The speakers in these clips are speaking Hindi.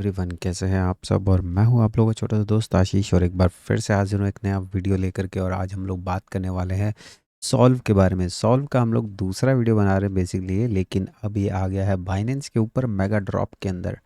एवरीवन, कैसे हैं आप सब। और मैं हूं आप लोगों का छोटा सा दोस्त आशीष, और एक बार फिर से हाजिर हूं एक नया वीडियो लेकर के। और आज हम लोग बात करने वाले हैं सॉल्व के बारे में। सॉल्व का हम लोग दूसरा वीडियो बना रहे हैं बेसिकली ये, लेकिन अब ये आ गया है बाइनेंस के ऊपर मेगा ड्रॉप के अंदर।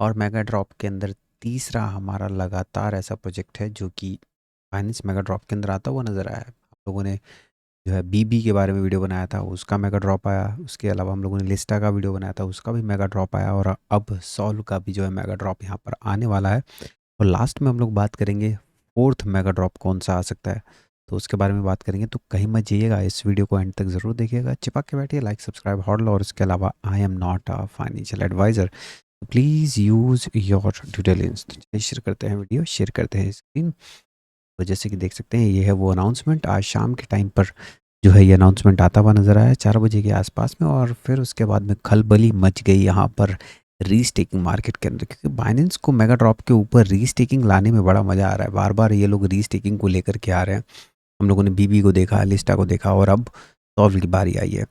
और मेगा ड्रॉप के अंदर तीसरा हमारा लगातार ऐसा प्रोजेक्ट है जो कि बाइनेंस मेगा ड्रॉप के अंदर आता हुआ नज़र आया है। आप लोगों ने जो है बीबी के बारे में वीडियो बनाया था, उसका मेगा ड्रॉप आया। उसके अलावा हम लोगों ने लिस्टा का वीडियो बनाया था, उसका भी मेगा ड्रॉप आया। और अब सॉल्व का भी जो है मेगा ड्रॉप यहाँ पर आने वाला है। और लास्ट में हम लोग बात करेंगे फोर्थ मेगा ड्रॉप कौन सा आ सकता है, तो उसके बारे में बात करेंगे। तो कहीं मत जाइएगा, इस वीडियो को एंड तक ज़रूर देखिएगा, चिपक के बैठिए, लाइक सब्सक्राइब हॉडल। और इसके अलावा I am not a financial adviser, please use your due diligence. तो चलिए शेयर करते हैं वीडियो, शेयर करते हैं स्क्रीन। तो जैसे कि देख सकते हैं, ये है वो अनाउंसमेंट। आज शाम के टाइम पर जो है ये अनाउंसमेंट आता हुआ नज़र आया 4 बजे के आसपास में। और फिर उसके बाद में खलबली मच गई यहाँ पर रीस्टेकिंग मार्केट के अंदर, क्योंकि बाइनेंस को मेगा ड्रॉप के ऊपर रीस्टेकिंग लाने में बड़ा मज़ा आ रहा है। बार बार ये लोग रीस्टेकिंग को लेकर के आ रहे हैं। हम लोगों ने बीबी को देखा, लिस्टा को देखा, और अब सॉल्व की बारी आई है।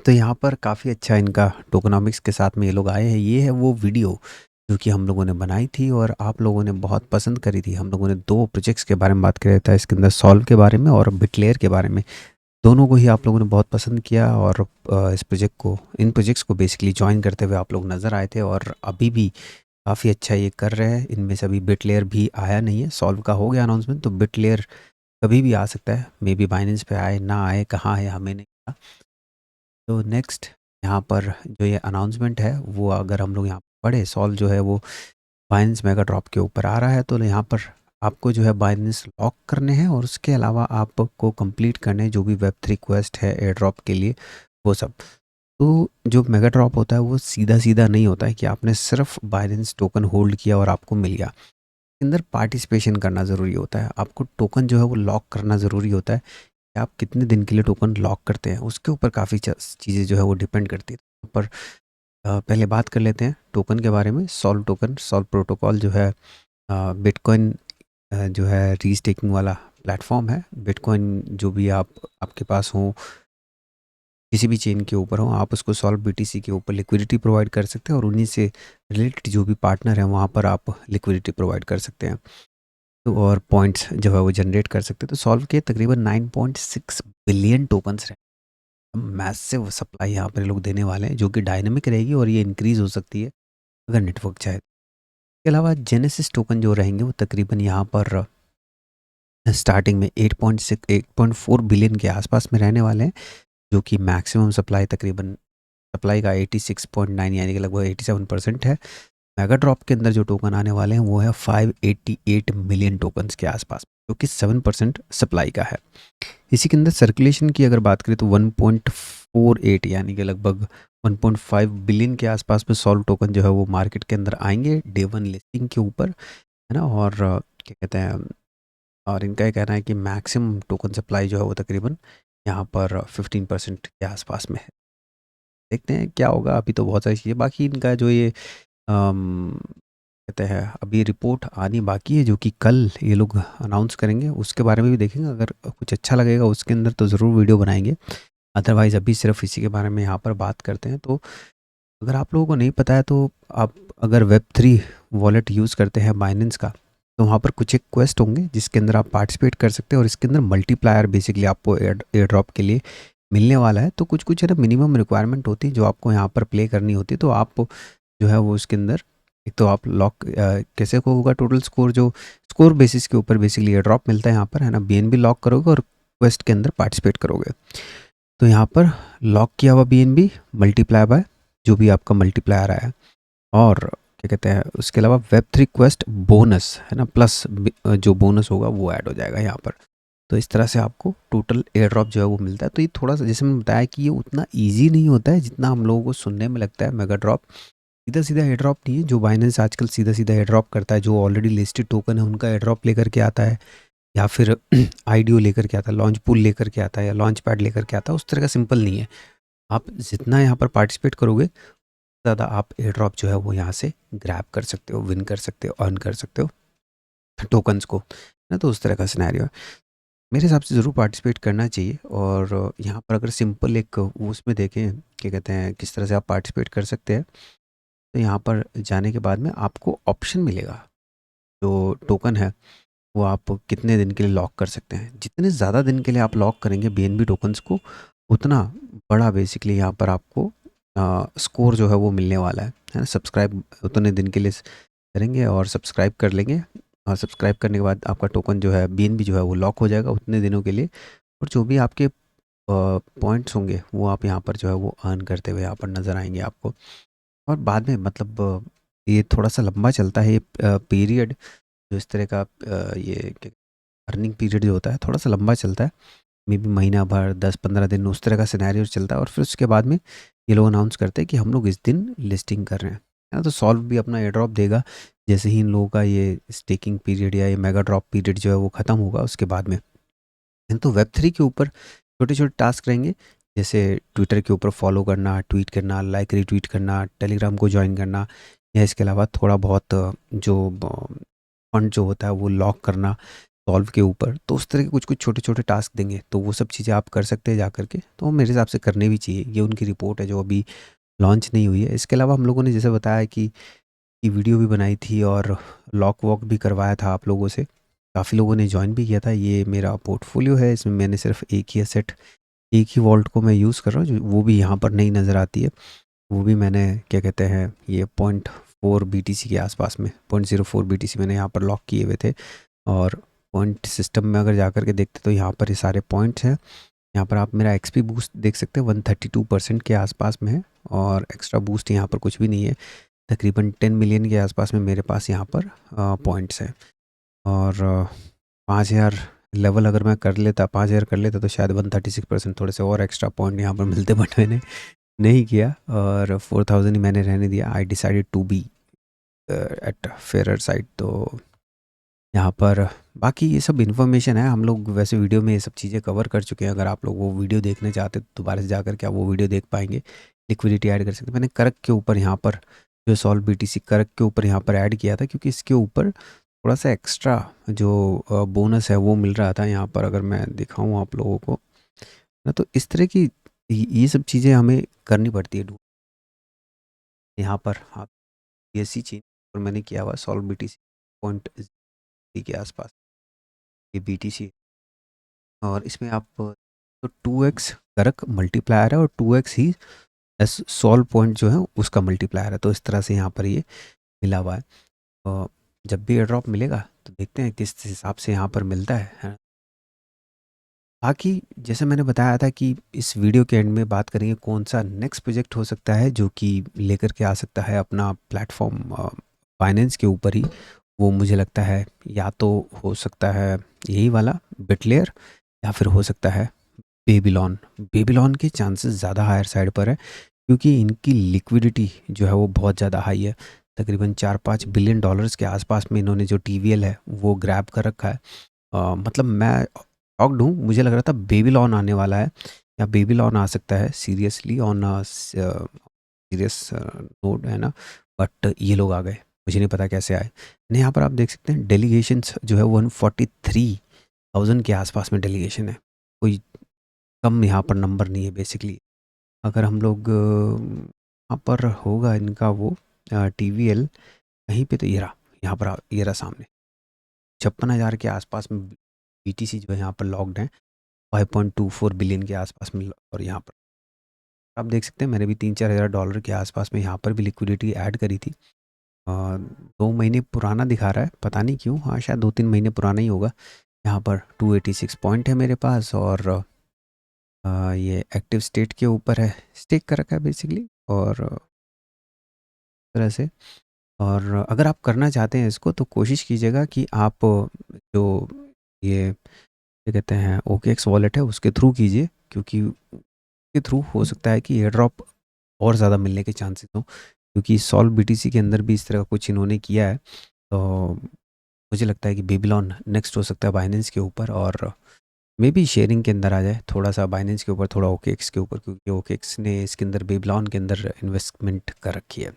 तो यहाँ पर काफ़ी अच्छा इनका टोकनॉमिक्स के साथ में ये लोग आए हैं। ये है वो वीडियो जो कि हम लोगों ने बनाई थी और आप लोगों ने बहुत पसंद करी थी। हम लोगों ने 2 प्रोजेक्ट्स के बारे में बात किया था इसके अंदर, सॉल्व के बारे में और बिटलेयर के बारे में। दोनों को ही आप लोगों ने बहुत पसंद किया, और इस प्रोजेक्ट को, इन प्रोजेक्ट्स को बेसिकली जॉइन करते हुए आप लोग नज़र आए थे। और अभी भी काफ़ी अच्छा ये कर रहे हैं। इनमें से अभी बिटलेयर भी आया नहीं है। सॉल्व का हो गया अनाउंसमेंट, तो बिटलेयर कभी भी आ सकता है। मे बी बाइनेंस पे आए ना आए, कहाँ है हमें नहीं पता। तो नेक्स्ट यहाँ पर जो ये अनाउंसमेंट है वो अगर हम लोग यहाँ पढ़े, सॉल्व जो है वो बाइनेंस मेगा ड्रॉप के ऊपर आ रहा है। तो यहाँ पर आपको जो है बाइनेंस लॉक करने हैं, और उसके अलावा आपको कंप्लीट करने हैं जो भी वेब 3 क्वेस्ट है एयर ड्रॉप के लिए, वो सब। तो जो मेगा ड्रॉप होता है वो सीधा सीधा नहीं होता है कि आपने सिर्फ बाइनेंस टोकन होल्ड किया और आपको मिल गया। इसके अंदर पार्टिसिपेशन करना ज़रूरी होता है। आपको टोकन जो है वो लॉक करना ज़रूरी होता है कि आप कितने दिन के लिए टोकन लॉक करते हैं। उसके ऊपर काफ़ी चीज़ें जो है वो डिपेंड करती है। तो पर पहले बात कर लेते हैं टोकन के बारे में। सॉल्व टोकन, सॉल्व प्रोटोकॉल जो है बिटकॉइन जो है रीस्टेकिंग वाला प्लेटफॉर्म है। बिटकॉइन जो भी आपके पास हो, किसी भी चेन के ऊपर हो, आप उसको सॉल्व बीटीसी के ऊपर लिक्विडिटी प्रोवाइड कर सकते हैं, और उन्हीं से रिलेटेड जो भी पार्टनर है वहाँ पर आप लिक्विडिटी प्रोवाइड कर सकते हैं। तो और पॉइंट्स जो है वो जनरेट कर सकते हैं। तो सॉल्व के तकरीबन 9.6 बिलियन टोकन्स रहे। मैसिव सप्लाई यहाँ पर ये लोग देने वाले हैं, जो कि डायनेमिक रहेगी और ये इंक्रीज हो सकती है अगर नेटवर्क चाहे। इसके अलावा जेनेसिस टोकन जो रहेंगे वो तकरीबन यहाँ पर स्टार्टिंग में 8.6 8.4 बिलियन के आसपास में रहने वाले हैं, जो कि मैक्सिमम सप्लाई तकरीबन सप्लाई का 86.9 यानी कि लगभग 87% है। मेगा ड्रॉप के अंदर जो टोकन आने वाले हैं वो है 588 मिलियन टोकन्स के आसपास, जो कि 7% सप्लाई का है। इसी के अंदर सर्कुलेशन की अगर बात करें तो 1.48 यानी कि लगभग 1.5 बिलियन के आसपास में सॉल्व टोकन जो है वो मार्केट के अंदर आएंगे डे 1 लिस्टिंग के ऊपर, है ना। और क्या कहते हैं, और इनका ये कहना है कि मैक्सिमम टोकन सप्लाई जो है वो तकरीबन यहाँ पर 15% के आसपास में है। देखते हैं क्या होगा। अभी तो बहुत सारी चीज़ें बाकी, इनका जो ये कहते हैं अभी रिपोर्ट आनी बाकी है, जो कि कल ये लोग अनाउंस करेंगे। उसके बारे में भी देखेंगे, अगर कुछ अच्छा लगेगा उसके अंदर तो ज़रूर वीडियो बनाएंगे। अदरवाइज़ अभी सिर्फ इसी के बारे में यहाँ पर बात करते हैं। तो अगर आप लोगों को नहीं पता है, तो आप अगर वेब 3 वॉलेट यूज़ करते हैं बाइनेंस का, तो वहाँ पर कुछ एक क्वेस्ट होंगे जिसके अंदर आप पार्टिसिपेट कर सकते हैं। और इसके अंदर मल्टीप्लायर बेसिकली आपको एयर ड्रॉप के लिए मिलने वाला है। तो कुछ कुछ है ना मिनिमम रिक्वायरमेंट होती है जो आपको यहाँ पर प्ले करनी होती है। तो आप जो है वो उसके अंदर, एक तो आप लॉक कैसे को होगा टोटल स्कोर, जो स्कोर बेसिस के ऊपर बेसिकली एयर ड्रॉप मिलता है यहाँ पर, है ना। बीएनबी लॉक करोगे और क्वेस्ट के अंदर पार्टिसिपेट करोगे। तो यहाँ पर लॉक किया हुआ बीएनबी मल्टीप्लाई बाय जो भी आपका मल्टीप्लायर आया है। और क्या कहते हैं, उसके अलावा वेब 3 क्वेस्ट बोनस, है ना, प्लस जो बोनस होगा वो ऐड हो जाएगा यहाँ पर। तो इस तरह से आपको टोटल एयर ड्रॉप जो है वो मिलता है। तो ये थोड़ा सा, जैसे मैंने बताया कि ये उतना ईजी नहीं होता है जितना हम लोगों को सुनने में लगता है। मेगा ड्रॉप सीधा सीधा एयर ड्रॉप नहीं है। जो बाइनेंस आजकल सीधा सीधा एयर ड्रॉप करता है, जो ऑलरेडी लिस्टेड टोकन है उनका एयर ड्रॉप लेकर के आता है, या फिर आईडीओ लेकर के आता है, लॉन्च पूल लेकर के आता है, या लॉन्च पैड लेकर के आता है, उस तरह का सिंपल नहीं है। आप जितना यहाँ पर पार्टिसिपेट करोगे, ज़्यादा आप एयर ड्रॉप जो है वो यहाँ से ग्रैब कर सकते हो, विन कर सकते हो, अर्न कर सकते हो टोकन्स को, ना। तो उस तरह का सिनेरियो है। मेरे हिसाब से ज़रूर पार्टिसिपेट करना चाहिए। और यहाँ पर अगर सिंपल एक उसमें देखें, क्या कहते हैं, किस तरह से आप पार्टिसिपेट कर सकते हैं। तो यहाँ पर जाने के बाद में आपको ऑप्शन मिलेगा, जो टोकन है वो आप कितने दिन के लिए लॉक कर सकते हैं। जितने ज़्यादा दिन के लिए आप लॉक करेंगे बीएनबी टोकन्स को, उतना बड़ा बेसिकली यहाँ पर आपको स्कोर जो है वो मिलने वाला है ना। सब्सक्राइब उतने दिन के लिए करेंगे और सब्सक्राइब कर लेंगे, और सब्सक्राइब करने के बाद आपका टोकन जो है बीएनबी जो है वो लॉक हो जाएगा उतने दिनों के लिए। और जो भी आपके पॉइंट्स होंगे वो आप यहाँ पर जो है वो अर्न करते हुए यहाँ पर नज़र आएंगे आपको। और बाद में मतलब ये थोड़ा सा लंबा चलता है ये पीरियड, जो इस तरह का ये अर्निंग पीरियड जो होता है थोड़ा सा लंबा चलता है। मे बी महीना भर 10-15 दिन उस तरह का सिनेरियो चलता है, और फिर उसके बाद में ये लोग अनाउंस करते हैं कि हम लोग इस दिन लिस्टिंग कर रहे हैं, है ना। तो सॉल्व भी अपना एयर ड्रॉप देगा जैसे ही इन लोगों का ये स्टेकिंग पीरियड या ये मेगा ड्रॉप पीरियड जो है वो ख़त्म होगा उसके बाद में। तो वेब3 के ऊपर छोटे छोटे टास्क रहेंगे, जैसे ट्विटर के ऊपर फॉलो करना, ट्वीट करना, लाइक रीट्वीट करना, टेलीग्राम को ज्वाइन करना, या इसके अलावा थोड़ा बहुत जो फंड जो होता है वो लॉक करना सॉल्व के ऊपर। तो उस तरह के कुछ कुछ छोटे छोटे टास्क देंगे, तो वो सब चीज़ें आप कर सकते हैं जा करके। तो वो मेरे हिसाब से करने भी चाहिए, ये उनकी रिपोर्ट है जो अभी लॉन्च नहीं हुई है। इसके अलावा हम लोगों ने जैसे बताया कि वीडियो भी बनाई थी और लॉक वॉक भी करवाया था आप लोगों से, काफ़ी लोगों ने ज्वाइन भी किया था। ये मेरा पोर्टफोलियो है, इसमें मैंने सिर्फ एक ही एसेट, एक ही वॉल्ट को मैं यूज़ कर रहा हूँ, जो वो भी यहाँ पर नहीं नज़र आती है। वो भी मैंने क्या कहते हैं ये 0.4 BTC के आसपास में, 0.04 BTC मैंने यहाँ पर लॉक किए हुए थे। और पॉइंट सिस्टम में अगर जा कर के देखते तो यहाँ पर ये सारे पॉइंट्स हैं। यहाँ पर आप मेरा एक्सपी बूस्ट देख सकते हैं 132% के आसपास में है, और एक्स्ट्रा बूस्ट यहाँ पर कुछ भी नहीं है। तकरीबन 10 मिलियन के आसपास में मेरे पास यहाँ पर पॉइंट्स हैं। और 5,000 लेवल अगर मैं कर लेता, 5,000 कर लेता, तो शायद 136% थोड़े से और एक्स्ट्रा पॉइंट यहाँ पर मिलते, बट मैंने नहीं किया और 4,000 ही मैंने रहने दिया। I decided to be at fair side. तो यहाँ पर बाकी ये सब इन्फॉर्मेशन है, हम लोग वैसे वीडियो में ये सब चीज़ें कवर कर चुके हैं। अगर आप लोग वो वीडियो देखने चाहते तो दोबारा से जाकर के आप वो वीडियो देख पाएंगे। लिक्विडिटी ऐड कर सकते हैं। मैंने करक के ऊपर यहाँ पर जो सॉल्व BTC करक के ऊपर यहाँ पर ऐड किया था, क्योंकि इसके ऊपर थोड़ा सा एक्स्ट्रा जो बोनस है वो मिल रहा था। यहाँ पर अगर मैं दिखाऊँ आप लोगों को ना, तो इस तरह की ये सब चीज़ें हमें करनी पड़ती है। यहाँ पर आप ऐसी चीज़ और मैंने किया हुआ सॉल्व BTC 0.0 के आसपास ये BTC, और इसमें आप तो 2x करक मल्टीप्लायर है और 2x ही एस सॉल्व पॉइंट जो है उसका मल्टीप्लायर है। तो इस तरह से यहाँ पर ये मिला हुआ है। जब भी एयर ड्रॉप मिलेगा तो देखते हैं किस हिसाब से यहाँ पर मिलता है। बाकी जैसे मैंने बताया था कि इस वीडियो के एंड में बात करेंगे कौन सा नेक्स्ट प्रोजेक्ट हो सकता है जो कि लेकर के आ सकता है अपना प्लेटफॉर्म फाइनेंस के ऊपर ही। वो मुझे लगता है या तो हो सकता है यही वाला बिटलेयर, या फिर हो सकता है बेबीलोन। बेबीलोन के चांसेस ज़्यादा हायर साइड पर है, क्योंकि इनकी लिक्विडिटी जो है वो बहुत ज़्यादा हाई है। तकरीबन 4-5 बिलियन डॉलर्स के आसपास में इन्होंने जो TVL है वो ग्रैब कर रखा है। मतलब मैं शॉक्ड हूँ, मुझे लग रहा था बेबीलोन आने वाला है या बेबीलोन आ सकता है सीरियसली ऑन सीरियस नोट, है ना। बट ये लोग आ गए, मुझे नहीं पता कैसे आए। नहीं, यहाँ पर आप देख सकते हैं डेलीगेशंस जो है 143,000 के आसपास में डेलीगेशन है। कोई कम यहाँ पर नंबर नहीं है बेसिकली। अगर हम लोग यहाँ पर होगा इनका वो TVL कहीं पे, तो ये रहा, यहाँ पर ये रहा सामने 56,000 के आसपास में BTC जो है यहाँ पर लॉक्ड है 5.24 बिलियन के आसपास में। और यहाँ पर आप देख सकते हैं मैंने भी 3-4 हज़ार डॉलर के आसपास में यहाँ पर भी लिक्विडिटी ऐड करी थी। 2 महीने पुराना दिखा रहा है, पता नहीं क्यों। हाँ, शायद 2-3 महीने पुराना ही होगा। यहाँ पर 286 पॉइंट है मेरे पास, और ये एक्टिव स्टेट के ऊपर है, स्टेक कर रखा है बेसिकली। और इस तरह से, और अगर आप करना चाहते हैं इसको तो कोशिश कीजिएगा कि आप जो ये क्या कहते हैं OKX वॉलेट है उसके थ्रू कीजिए, क्योंकि के थ्रू हो सकता है कि एयर ड्रॉप और ज़्यादा मिलने के चांसेस हों। क्योंकि सॉल्व BTC के अंदर भी इस तरह का कुछ इन्होंने किया है। तो मुझे लगता है कि बेबीलोन नेक्स्ट हो सकता है बाइनेंस के ऊपर, और मे बी शेयरिंग के अंदर आ जाए थोड़ा सा बाइनेंस के ऊपर, थोड़ा OKX के ऊपर, क्योंकि OKX ने इसके अंदर बेबीलोन के अंदर इन्वेस्टमेंट कर रखी है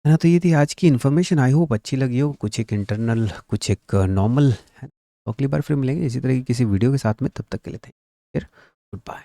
ना। तो ये थी आज की इन्फॉर्मेशन, आई होप अच्छी लगी हो। कुछ एक इंटरनल, कुछ एक नॉर्मल है। तो अगली बार फिर मिलेंगे इसी तरह की किसी वीडियो के साथ में, तब तक के लिए थैंक यू, गुड बाय।